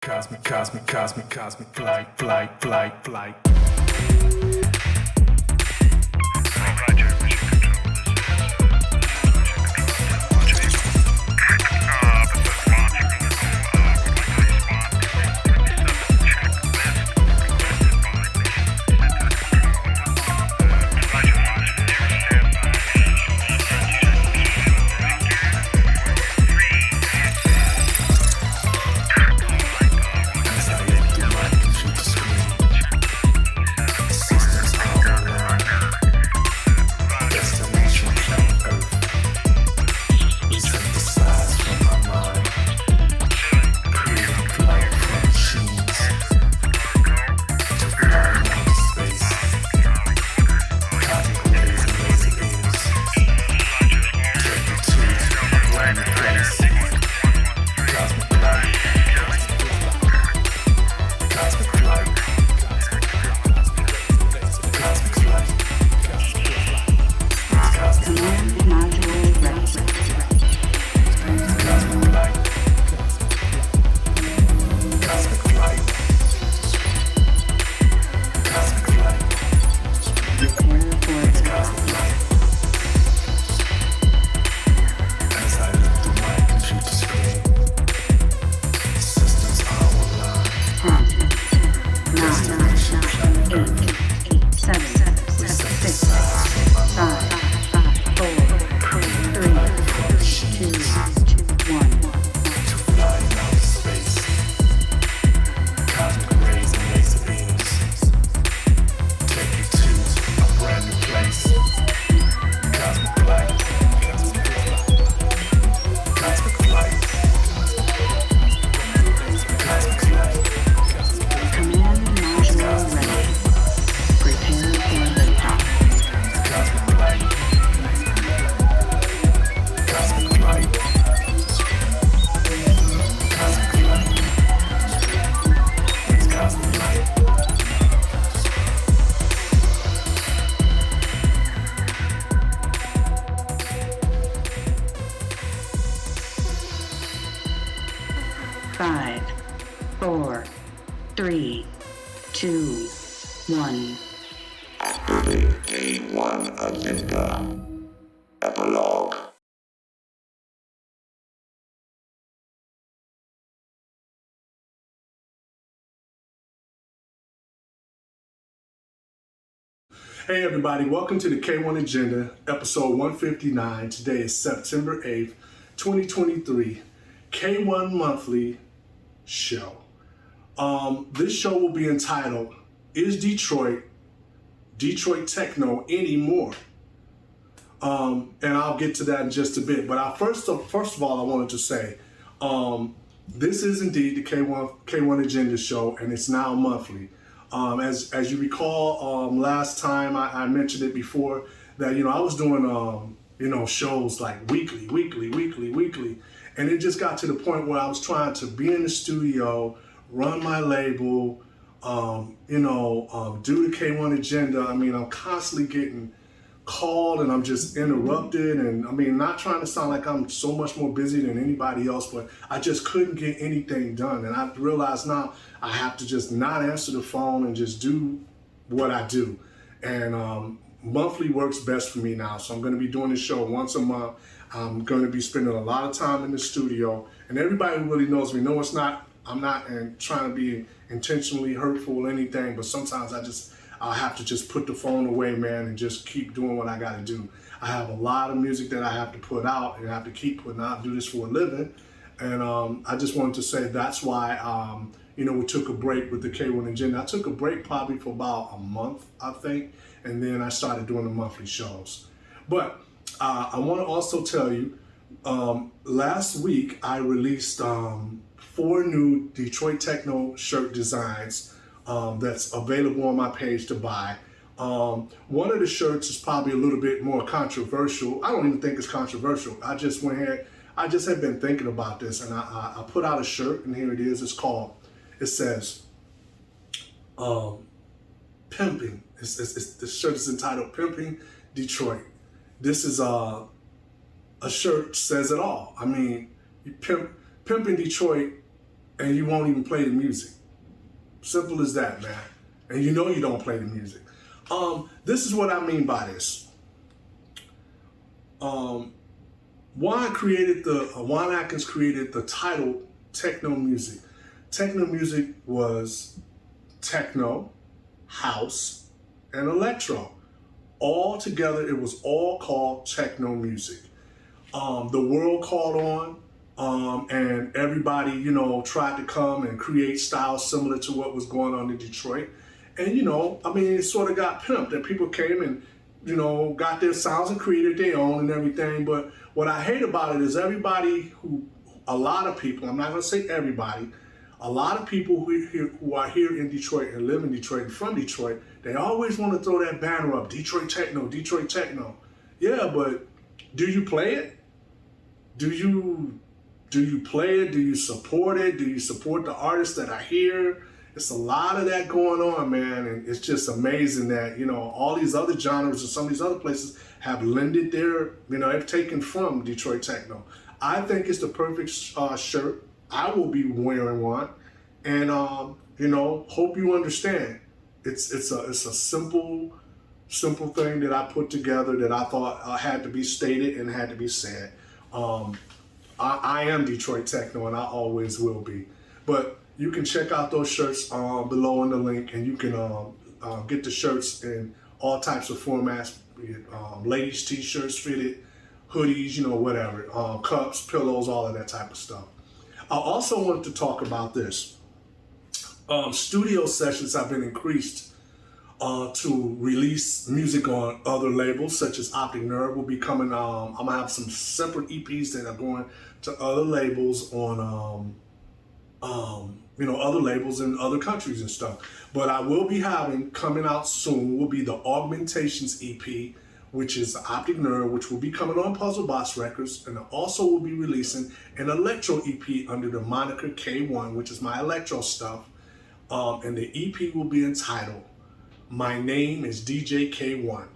Cosmic, flight. Five, four, three, two, one. Activate K-1 agenda. Epilogue. Hey everybody, welcome to the K-1 Agenda, episode 159. Today is September 8th, 2023, K-1 Monthly Show. This show will be entitled, Is Detroit Techno Anymore? And I'll get to that in just a bit. But first of all, I wanted to say, this is indeed the K-1 Agenda Show, and it's now monthly. As you recall, last time I mentioned it before that, I was doing, shows like weekly. And it just got to the point where I was trying to be in the studio, run my label, do the K-1 Agenda. I mean, I'm constantly getting called and I'm just interrupted. And I mean, not trying to sound like I'm so much more busy than anybody else, but I just couldn't get anything done. And I realized now I have to just not answer the phone and just do what I do. And monthly works best for me now. So I'm going to be doing this show once a month. I'm going to be spending a lot of time in the studio. And everybody who really knows me knows I'm not trying to be intentionally hurtful or anything, but sometimes I have to just put the phone away, man, and just keep doing what I got to do. I have a lot of music that I have to put out and I have to keep putting out, do this for a living. And I just wanted to say that's why, we took a break with the K-1 Agenda. I took a break probably for about a month, I think, and then I started doing the monthly shows. But I want to also tell you, last week I released 4 new Detroit Techno shirt designs that's available on my page to buy. One of the shirts is probably a little bit more controversial. I don't even think it's controversial. I just had been thinking about this, and I put out a shirt, and here it is. It says, Pimping. The shirt is entitled Pimping Detroit. This is a shirt says it all. I mean, Pimping Detroit and you won't even play the music. Simple as that, man. And you know you don't play the music. This is what I mean by this. Juan Atkins created the title Techno music. Techno music was techno, house, and electro. All together, it was all called techno music. The world caught on, and everybody, you know, tried to come and create styles similar to what was going on in Detroit. And, you know, I mean, it sort of got pimped, and people came and, you know, got their sounds and created their own and everything. But what I hate about it is a lot of people, I'm not going to say everybody, a lot of people who are here in Detroit and live in Detroit and from Detroit, they always want to throw that banner up, Detroit Techno, Detroit Techno. Yeah, but do you play it? Do you play it? Do you support it? Do you support the artists that are here? It's a lot of that going on, man, and it's just amazing that, you know, all these other genres and some of these other places have lended their, you know, have taken from Detroit Techno. I think it's the perfect shirt. I will be wearing one, and you know, hope you understand. It's a simple thing that I put together that I thought had to be stated and had to be said. I am Detroit Techno, and I always will be. But you can check out those shirts below in the link, and you can get the shirts in all types of formats, be it ladies' t-shirts, fitted, hoodies, you know, whatever, cups, pillows, all of that type of stuff. I also wanted to talk about this. Studio sessions have been increased to release music on other labels, such as Optic Nerve will be coming. I'm gonna have some separate EPs that are going to other labels on, you know, other labels in other countries and stuff. But I will be having, coming out soon, will be the Augmentations EP, which is Optic Nerve, which will be coming on Puzzlebox Records, and I also will be releasing an Electro EP under the moniker K-1, which is my Electro stuff. And the EP will be entitled My Name is DJ K-1.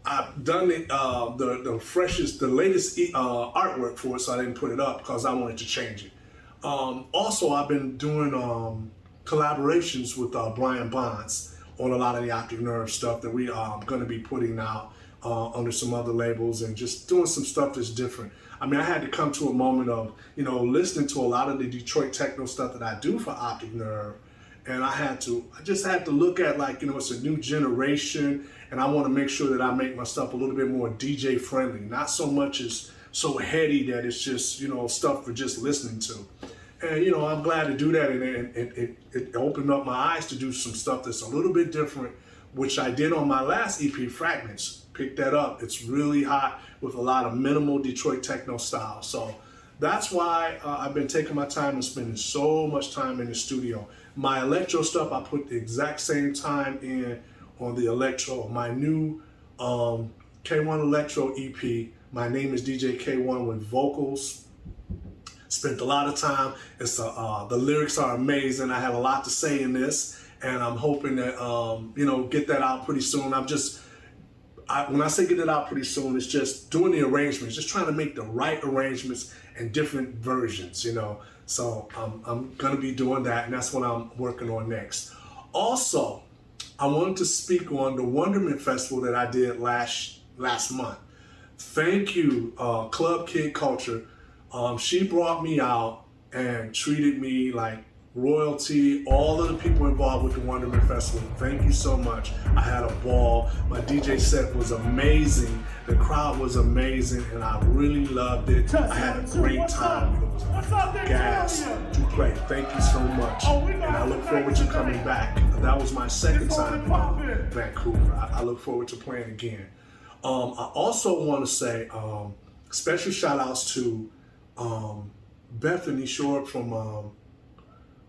I've done it, the latest artwork for it, so I didn't put it up because I wanted to change it. Also, I've been doing collaborations with Brian Bonds on a lot of the Optic Nerve stuff that we are going to be putting out under some other labels, and just doing some stuff that's different. I mean, I had to come to a moment of, you know, listening to a lot of the Detroit Techno stuff that I do for Optic Nerve, and I just had to look at, like, you know, it's a new generation, and I want to make sure that I make my stuff a little bit more DJ friendly, not so much as so heady that it's just, you know, stuff for just listening to. And, you know, I'm glad to do that, and it opened up my eyes to do some stuff that's a little bit different, which I did on my last EP, Fragments. Pick that up. It's really hot with a lot of minimal Detroit Techno style. So that's why I've been taking my time and spending so much time in the studio. My Electro stuff, I put the exact same time in on the Electro. My new K-1 Electro EP, My Name is DJ K-1 with vocals. Spent a lot of time. It's the lyrics are amazing. I had a lot to say in this, and I'm hoping that you know, get that out pretty soon. When I say get it out pretty soon, it's just doing the arrangements, just trying to make the right arrangements and different versions, you know. So I'm gonna be doing that, and that's what I'm working on next. Also, I wanted to speak on the Wonderment Festival that I did last month. Thank you, Club Kid Culture. She brought me out and treated me like royalty. All of the people involved with the Wonderment Festival, thank you so much. I had a ball. My DJ set was amazing. The crowd was amazing, and I really loved it. I had a great time. It was gas to play. Thank you so much. And I look forward to coming back. That was my second time in Vancouver. I look forward to playing again. I also want to say special shout outs to Bethany Short from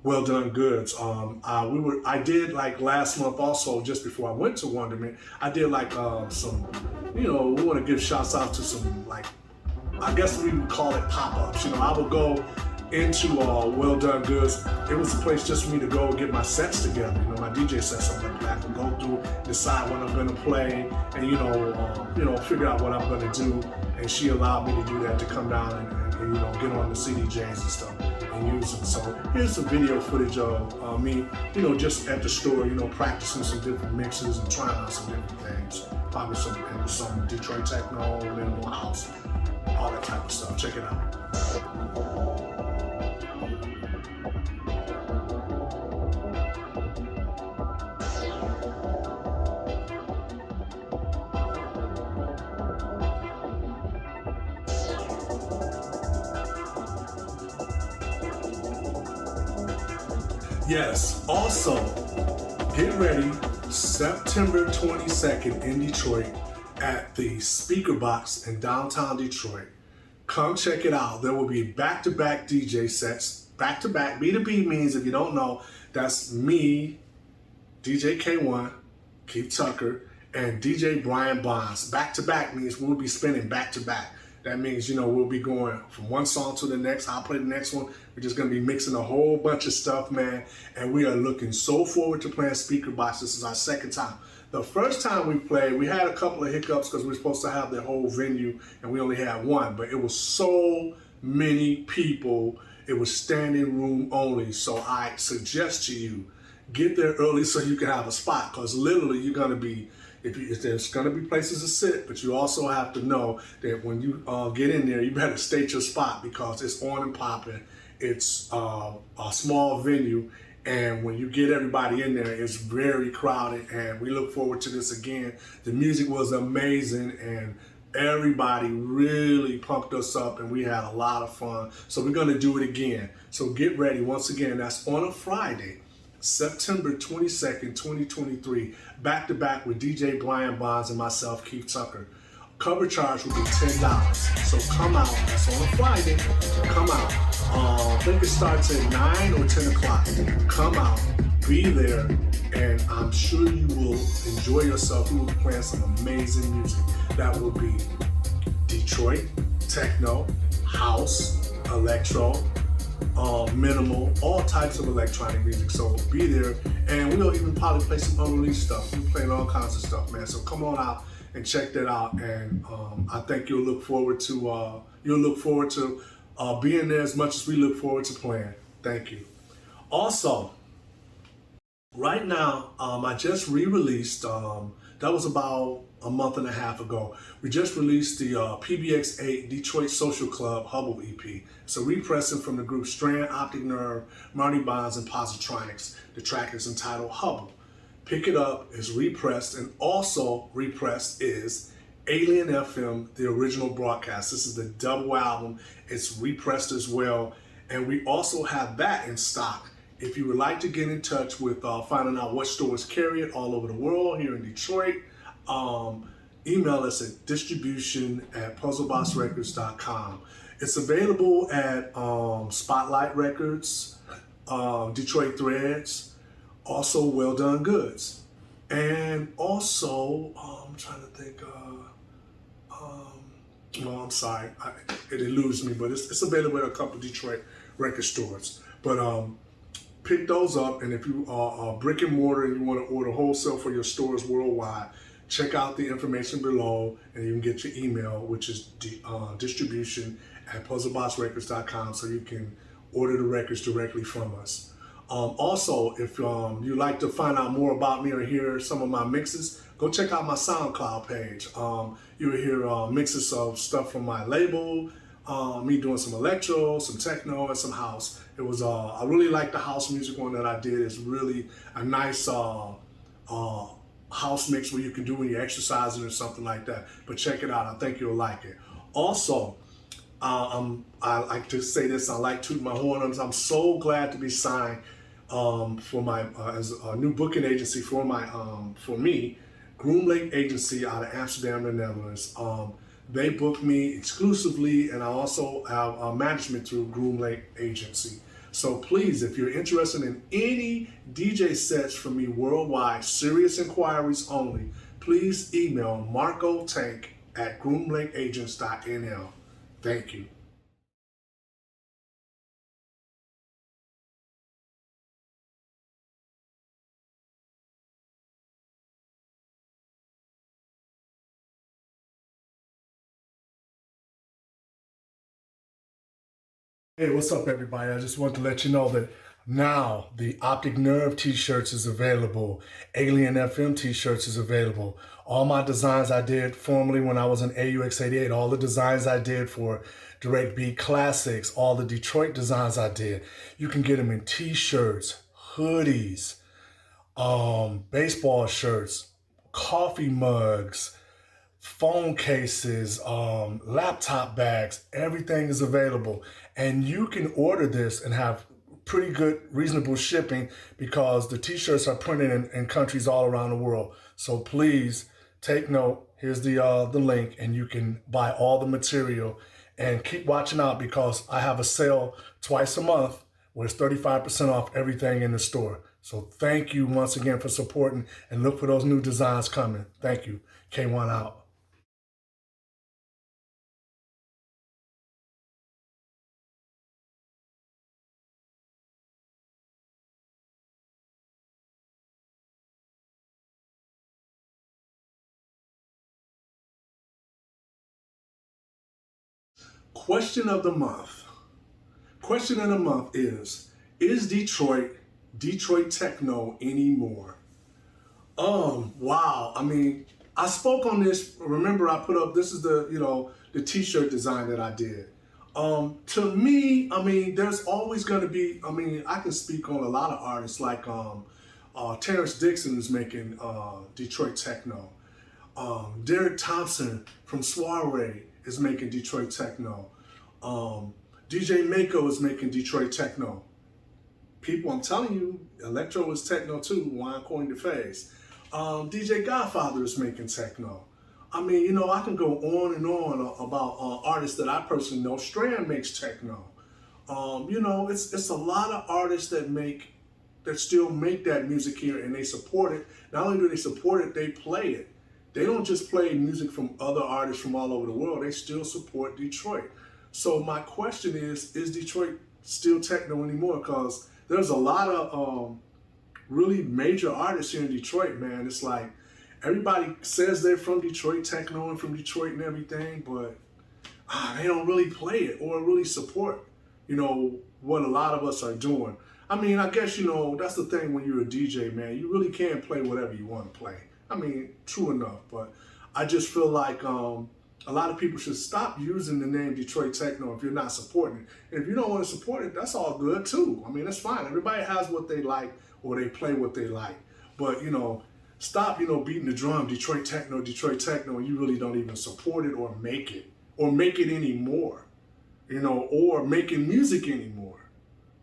Well Done Goods. I did, like, last month also, just before I went to Wonderment, I did like some, you know, we want to give shouts out to some, like, I guess we would call it pop-ups. You know, I would go into Well Done Goods. It was a place just for me to go and get my sets together, you know, my DJ sets I'm gonna have to go through, decide what I'm gonna play, and you know, figure out what I'm gonna do. And she allowed me to do that, to come down and and get on the CDJs and stuff and use them. So here's some video footage of me, just at the store, practicing some different mixes and trying out some different things. Probably some Detroit techno, minimal house, all that type of stuff. Check it out. Yes, also, get ready, September 22nd in Detroit at the SpkrBox in downtown Detroit. Come check it out. There will be back-to-back DJ sets. Back-to-back, B2B means, if you don't know, that's me, DJ K-1, Keith Tucker, and DJ Brian Bonds. Back-to-back means we'll be spinning back-to-back. That means, we'll be going from one song to the next. I'll play the next one. We're just going to be mixing a whole bunch of stuff, man. And we are looking so forward to playing SpkrBox. This is our second time. The first time we played, we had a couple of hiccups because we were supposed to have the whole venue and we only had one. But it was so many people. It was standing room only. So I suggest to you, get there early so you can have a spot. Because literally you're going to be... If there's going to be places to sit, but you also have to know that when you get in there, you better state your spot because it's on and popping. It's a small venue, and when you get everybody in there, it's very crowded, and we look forward to this again. The music was amazing, and everybody really pumped us up, and we had a lot of fun. So we're going to do it again. So get ready. Once again, that's on a Friday, September 22nd, 2023, back-to-back with DJ Brian Bonds and myself, Keith Tucker. Cover charge will be $10. So come out. That's on a Friday. Come out. I think it starts at 9 or 10 o'clock. Come out. Be there. And I'm sure you will enjoy yourself. We will be playing some amazing music. That will be Detroit, techno, house, electro, minimal, all types of electronic music. So be there, and we'll even probably play some unreleased stuff. We're playing all kinds of stuff, man. So come on out and check that out. And I think you'll look forward to being there as much as we look forward to playing. Thank you. Also, right now, I just re-released. That was about a month and a half ago. We just released the PBX8 Detroit Social Club Hubble EP. It's a repressing from the group Strand, Optic Nerve, Marty, and Posatronix. The track is entitled Hubble. Pick it up, it's repressed, and also repressed is Alien FM, the original broadcast. This is the double album. It's repressed as well, and we also have that in stock. If you would like to get in touch with finding out what stores carry it all over the world, here in Detroit, email us at distribution@puzzleboxrecords.com. It's available at Spotlight Records, Detroit Threads, also Well Done Goods. And also, I'm trying to think, I'm sorry, it eludes me, but it's available at a couple of Detroit record stores. But pick those up, and if you are brick and mortar and you want to order wholesale for your stores worldwide, check out the information below, and you can get your email, which is distribution@puzzleboxrecords.com, so you can order the records directly from us. Also, if you'd like to find out more about me or hear some of my mixes, go check out my SoundCloud page. You'll hear mixes of stuff from my label, me doing some electro, some techno, and some house. It was I really like the house music one that I did. It's really a nice house mix where you can do when you're exercising or something like that. But check it out. I think you'll like it. Also, I like to say this. I like tooting my horn. I'm so glad to be signed for my as a new booking agency for me, Groom Agency out of Amsterdam, the Netherlands. They booked me exclusively, and I also have management through Groom Agency. So please, if you're interested in any DJ sets from me worldwide, serious inquiries only, please email marcotank@groomlakeagents.nl. Thank you. Hey, what's up, everybody? I just want to let you know that now the Optic Nerve t-shirts is available. Alien FM t-shirts is available. All my designs I did formerly when I was in AUX88, all the designs I did for Direct Beat Classics, all the Detroit designs I did, you can get them in t-shirts, hoodies, baseball shirts, coffee mugs, phone cases, laptop bags, everything is available. And you can order this and have pretty good, reasonable shipping because the t-shirts are printed in countries all around the world. So please take note. Here's the link, and you can buy all the material. And keep watching out because I have a sale twice a month where it's 35% off everything in the store. So thank you once again for supporting, and look for those new designs coming. Thank you. K-1 out. Question of the month. Question of the month is Detroit techno anymore? Wow. I mean, I spoke on this. Remember, I put up, this is the t-shirt design that I did. To me, I mean, there's always going to be, I mean, I can speak on a lot of artists like Terrence Dixon is making Detroit techno. Derek Thompson from Soiree is making Detroit techno. DJ Mako is making Detroit techno. People, I'm telling you, Electro is techno too. Wine coined the phase. DJ Godfather is making techno. I mean, you know, I can go on and on about artists that I personally know. Strand makes techno. You know, it's a lot of artists that still make that music here, and they support it. Not only do they support it, they play it. They don't just play music from other artists from all over the world. They still support Detroit. So my question is Detroit still techno anymore? Because there's a lot of really major artists here in Detroit, man. It's like everybody says they're from Detroit techno and from Detroit and everything, but they don't really play it or really support, you know, what a lot of us are doing. I mean, I guess, you know, that's the thing when you're a DJ, man. You really can play whatever you want to play. I mean, true enough, but I just feel like a lot of people should stop using the name Detroit techno if you're not supporting it. And if you don't want to support it, that's all good too. I mean, that's fine. Everybody has what they like or they play what they like. But, you know, stop, you know, beating the drum, Detroit techno, and you really don't even support it or make it anymore, you know, or making music anymore.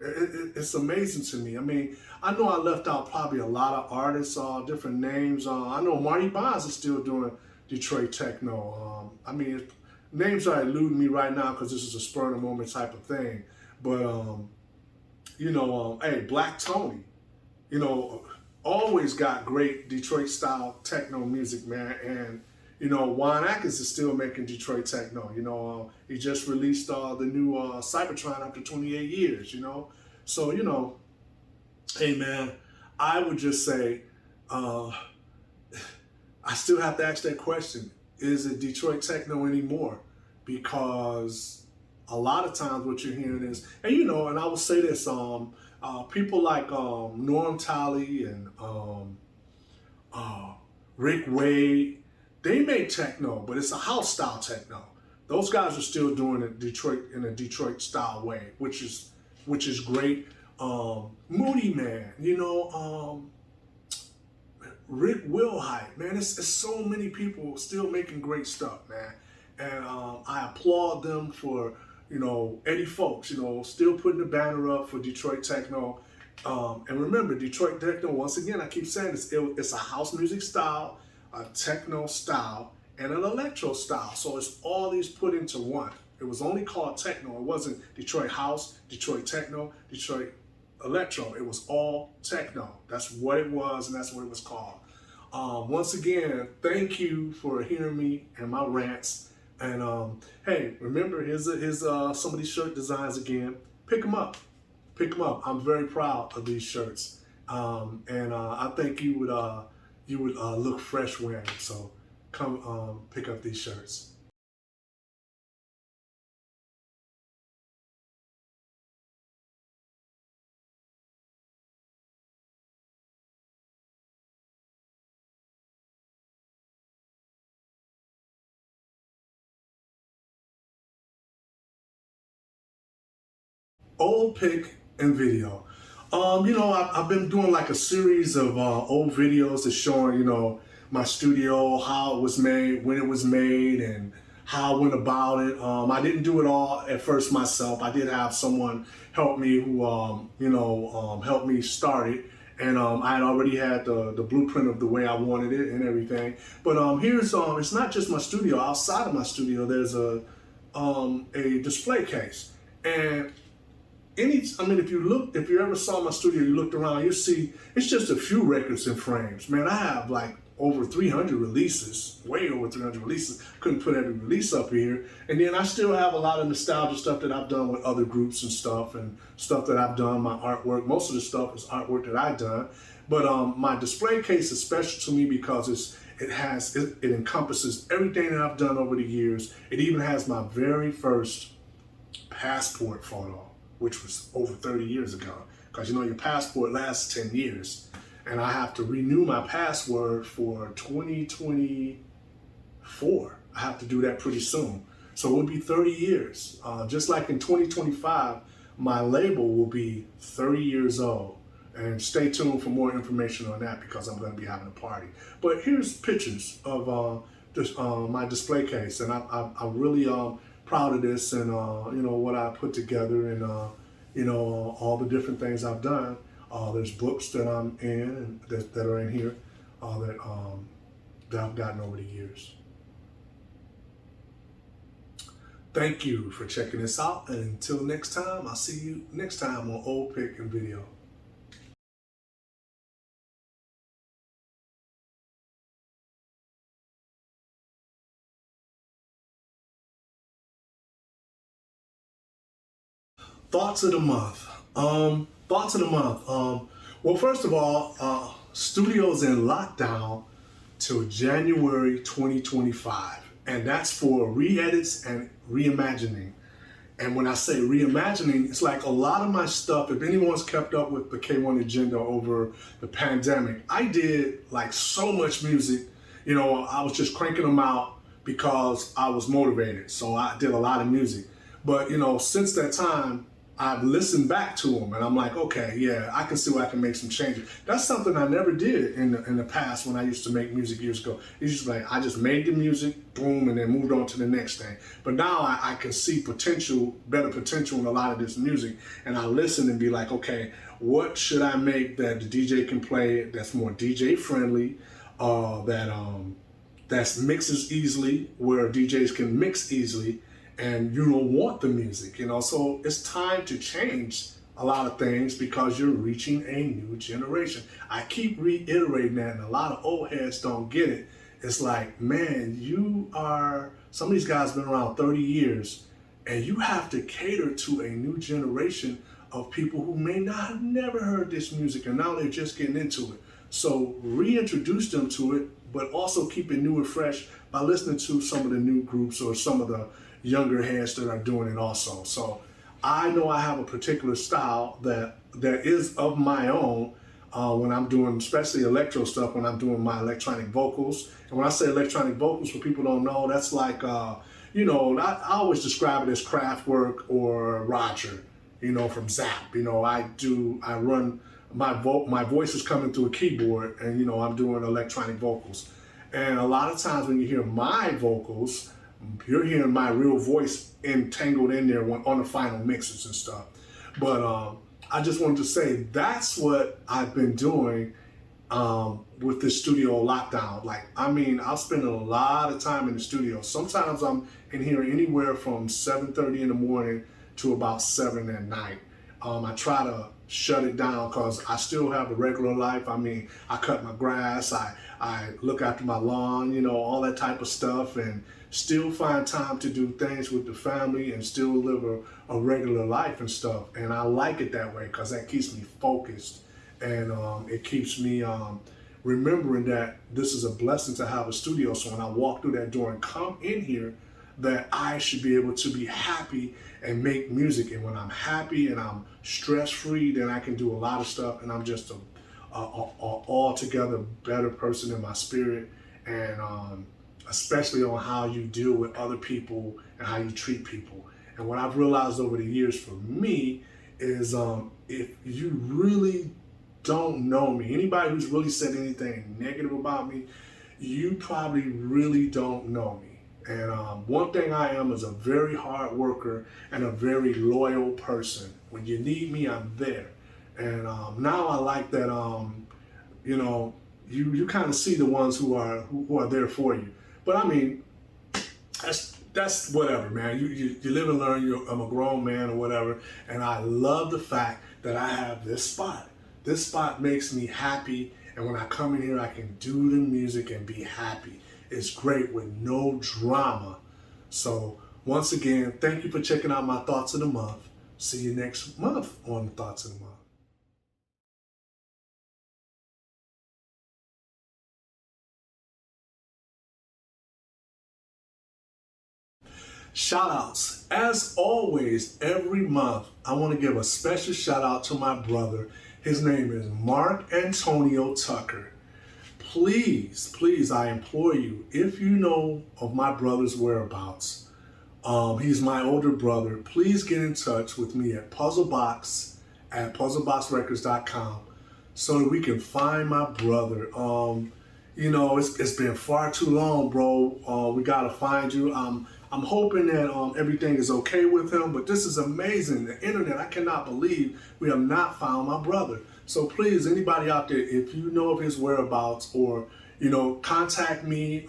It's amazing to me. I mean, I know I left out probably a lot of artists, different names. I know Marty is still doing Detroit techno. I mean, names are eluding me right now because this is a spur of the moment type of thing. But, you know, hey, Black Tony, you know, always got great Detroit style techno music, man. And, you know, Juan Atkins is still making Detroit techno. You know, he just released the new Cybertron after 28 years, you know. So, you know, hey, man, I would just say, I still have to ask that question. Is it Detroit techno anymore? Because a lot of times what you're hearing is, and you know, and I will say this, people like Norm Talley and Rick Wade, they make techno, but it's a house style techno. Those guys are still doing it in a Detroit style way, which is great. Moody Man, you know, Rick Wilhite, man, it's so many people still making great stuff, man. And I applaud them for, you know, Eddie Folks, you know, still putting the banner up for Detroit techno. And remember, Detroit techno, once again, I keep saying this, it's a house music style, a techno style, and an electro style. So it's all these put into one. It was only called techno. It wasn't Detroit house, Detroit techno, Detroit electro. It was all techno. That's what it was, and that's what it was called. Once again, thank you for hearing me and my rants. And hey, remember, here's some of these shirt designs again. Pick them up. Pick them up. I'm very proud of these shirts, and I think you would look fresh wearing them. So come pick up these shirts. Old pic and video. I've been doing like a series of old videos that's showing, my studio, how it was made, when it was made, and how I went about it. I didn't do it all at first myself. I did have someone help me who, helped me start it. And I had already had the blueprint of the way I wanted it and everything. But it's not just my studio. Outside of my studio, there's a display case. And if you ever saw my studio, you looked around, you see it's just a few records and frames. Man, I have like over 300 releases, way over 300 releases. Couldn't put every release up here. And then I still have a lot of nostalgia stuff that I've done with other groups and stuff that I've done, my artwork. Most of the stuff is artwork that I've done. But my display case is special to me because it encompasses everything that I've done over the years. It even has my very first passport photo, which was over 30 years ago. Because your passport lasts 10 years. And I have to renew my password for 2024. I have to do that pretty soon. So it will be 30 years. Just like in 2025, my label will be 30 years old. And stay tuned for more information on that because I'm going to be having a party. But here's pictures of my display case. And I'm really proud of this and, what I put together and, all the different things I've done. There's books that I'm in and that are in here that I've gotten over the years. Thank you for checking this out. And until next time, I'll see you next time on Old Pic and Video. Thoughts of the month. Well, first of all, studio's in lockdown till January 2025, and that's for re-edits and reimagining. And when I say reimagining, it's like a lot of my stuff, if anyone's kept up with the K-1 agenda over the pandemic, I did like so much music, I was just cranking them out because I was motivated. So I did a lot of music. But, since that time, I've listened back to them and I'm like, okay, yeah, I can see where I can make some changes. That's something I never did in the past when I used to make music years ago. It's just like, I just made the music, boom, and then moved on to the next thing. But now I can see better potential in a lot of this music. And I listen and be like, okay, what should I make that the DJ can play that's more DJ friendly, that mixes easily, where DJs can mix easily, and you don't want the music, So it's time to change a lot of things because you're reaching a new generation. I keep reiterating that, and a lot of old heads don't get it. It's like, man, some of these guys have been around 30 years, and you have to cater to a new generation of people who may not have never heard this music, and now they're just getting into it. So reintroduce them to it, but also keep it new and fresh by listening to some of the new groups or some of the younger heads that are doing it also. So I know I have a particular style that is of my own when I'm doing, especially electro stuff, when I'm doing my electronic vocals. And when I say electronic vocals, for people who don't know, that's like, I always describe it as Kraftwerk or Roger, from Zap. I run, my voice is coming through a keyboard and, I'm doing electronic vocals. And a lot of times when you hear my vocals, you're hearing my real voice entangled in there on the final mixes and stuff. But I just wanted to say that's what I've been doing with this studio lockdown. I'll spend a lot of time in the studio. Sometimes I'm in here anywhere from 7:30 in the morning to about 7 at night. I try to shut it down because I still have a regular life. I cut my grass, I look after my lawn, all that type of stuff, and still find time to do things with the family and still live a regular life and stuff. And I like it that way because that keeps me focused, and it keeps me remembering that this is a blessing to have a studio. So when I walk through that door and come in here, that I should be able to be happy and make music. And when I'm happy and I'm stress-free, then I can do a lot of stuff, and I'm just a altogether better person in my spirit, and especially on how you deal with other people and how you treat people. And what I've realized over the years for me is if you really don't know me, anybody who's really said anything negative about me, you probably really don't know me. And one thing I am is a very hard worker and a very loyal person. When you need me, I'm there. And now I like that, you know, you kind of see the ones who are there for you. But I mean, that's whatever, man. You live and learn. I'm a grown man or whatever. And I love the fact that I have this spot. This spot makes me happy. And when I come in here, I can do the music and be happy. It's great with no drama. So once again, thank you for checking out my Thoughts of the Month. See you next month on Thoughts of the Month. Shout outs. As always, every month, I want to give a special shout out to my brother. His name is Mark Antonio Tucker. Please, please, I implore you, if you know of my brother's whereabouts, he's my older brother, please get in touch with me at PuzzleBox at puzzleboxrecords.com so that we can find my brother. You know, it's been far too long, bro. We gotta find you. I'm hoping that everything is okay with him, but this is amazing. The internet, I cannot believe we have not found my brother. So please, anybody out there, if you know of his whereabouts or, you know, contact me,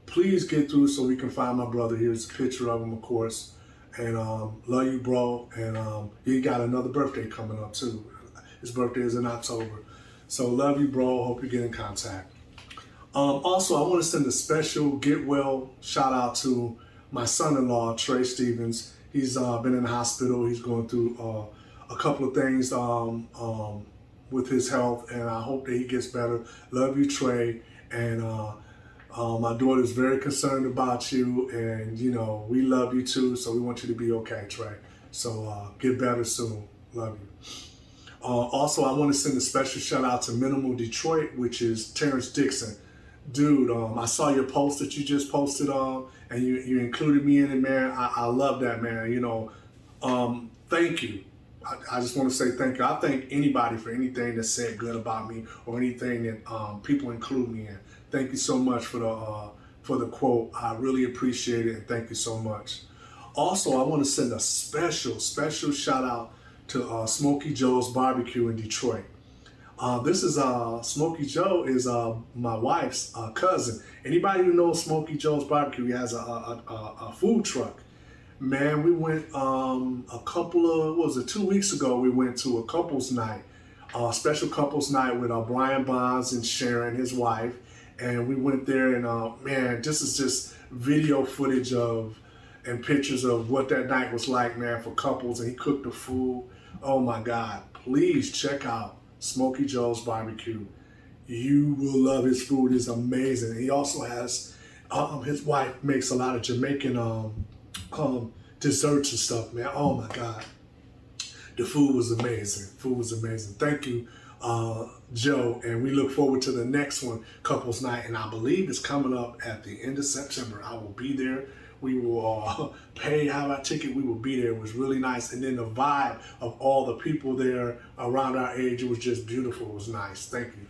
please get through so we can find my brother. Here's a picture of him, of course. And love you, bro. And he got another birthday coming up too. His birthday is in October. So love you, bro. Hope you get in contact. Also, I want to send a special get well shout out to my son-in-law, Trey Stevens. He's been in the hospital. He's going through a couple of things with his health, and I hope that he gets better. Love you, Trey. And my daughter's very concerned about you, and you know, we love you too, so we want you to be okay, Trey. So get better soon. Love you. Also, I want to send a special shout out to Minimal Detroit, which is Terrence Dixon. Dude, I saw your post that you just posted and you included me in it, man. I love that, man. You know, thank you. I just want to say thank you. I thank anybody for anything that's said good about me or anything that people include me in. Thank you so much for the quote. I really appreciate it, and thank you so much. Also, I want to send a special shout out to Smokey Joe's Barbecue in Detroit. This is Smokey Joe is my wife's cousin. Anybody who knows Smokey Joe's Barbecue, he has a food truck. Man, we went a couple of, what was it, 2 weeks ago, we went to a couples night, special couples night with Brian Bonds and Sharon, his wife. And we went there and man, this is just video footage of and pictures of what that night was like, man, for couples. And he cooked the food. Oh my God, please check out Smokey Joe's Barbecue. You will love his food. It's amazing. He also has, his wife makes a lot of Jamaican desserts and stuff, man. Oh my God. The food was amazing. Food was amazing. Thank you, Joe. And we look forward to the next one, Couples Night. And I believe it's coming up at the end of September. I will be there. We will pay, have our ticket, we will be there. It was really nice. And then the vibe of all the people there around our age, it was just beautiful. It was nice. Thank you.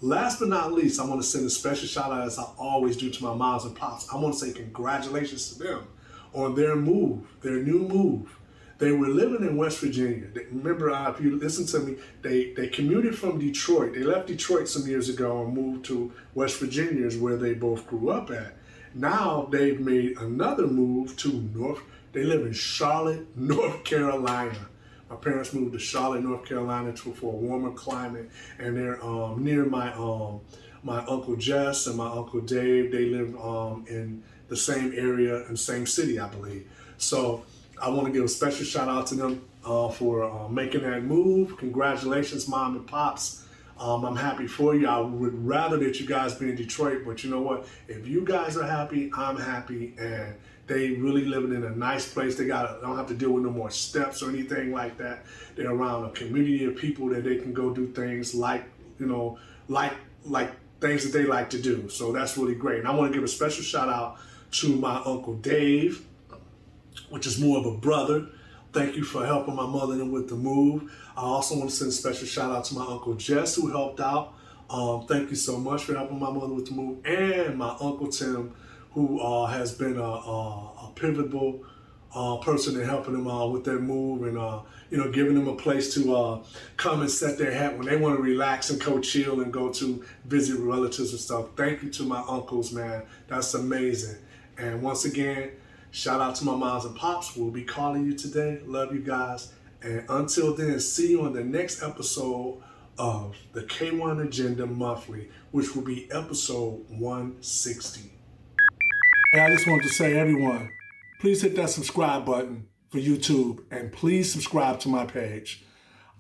Last but not least, I want to send a special shout out, as I always do, to my moms and pops. I want to say congratulations to them on their move, their new move. They were living in West Virginia. Remember, if you listen to me, they commuted from Detroit. They left Detroit some years ago and moved to West Virginia, is where they both grew up at. Now they've made another move to they live in Charlotte, North Carolina. My parents moved to Charlotte, North Carolina for a warmer climate, and they're near my Uncle Jess and my Uncle Dave. They live in the same area and same city, I believe. So I want to give a special shout out to them for making that move. Congratulations, Mom and Pops. I'm happy for you. I would rather that you guys be in Detroit, but you know what? If you guys are happy, I'm happy, and they really living in a nice place. They don't have to deal with no more steps or anything like that. They're around a community of people that they can go do things like, you know, like things that they like to do. So that's really great. And I want to give a special shout out to my Uncle Dave, which is more of a brother. Thank you for helping my mother in with the move. I also want to send a special shout out to my Uncle Jess who helped out. Thank you so much for helping my mother with the move, and my Uncle Tim who has been a pivotal person in helping them with their move and giving them a place to come and set their hat when they want to relax and go chill and go to visit relatives and stuff. Thank you to my uncles, man. That's amazing. And once again, shout out to my moms and pops. We'll be calling you today. Love you guys. And until then, see you on the next episode of the K-1 Agenda Monthly, which will be episode 160. And I just wanted to say, everyone, please hit that subscribe button for YouTube and please subscribe to my page.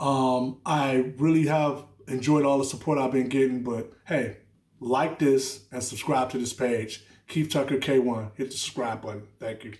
I really have enjoyed all the support I've been getting, but hey, like this and subscribe to this page. Keith Tucker K1. Hit the subscribe button. Thank you.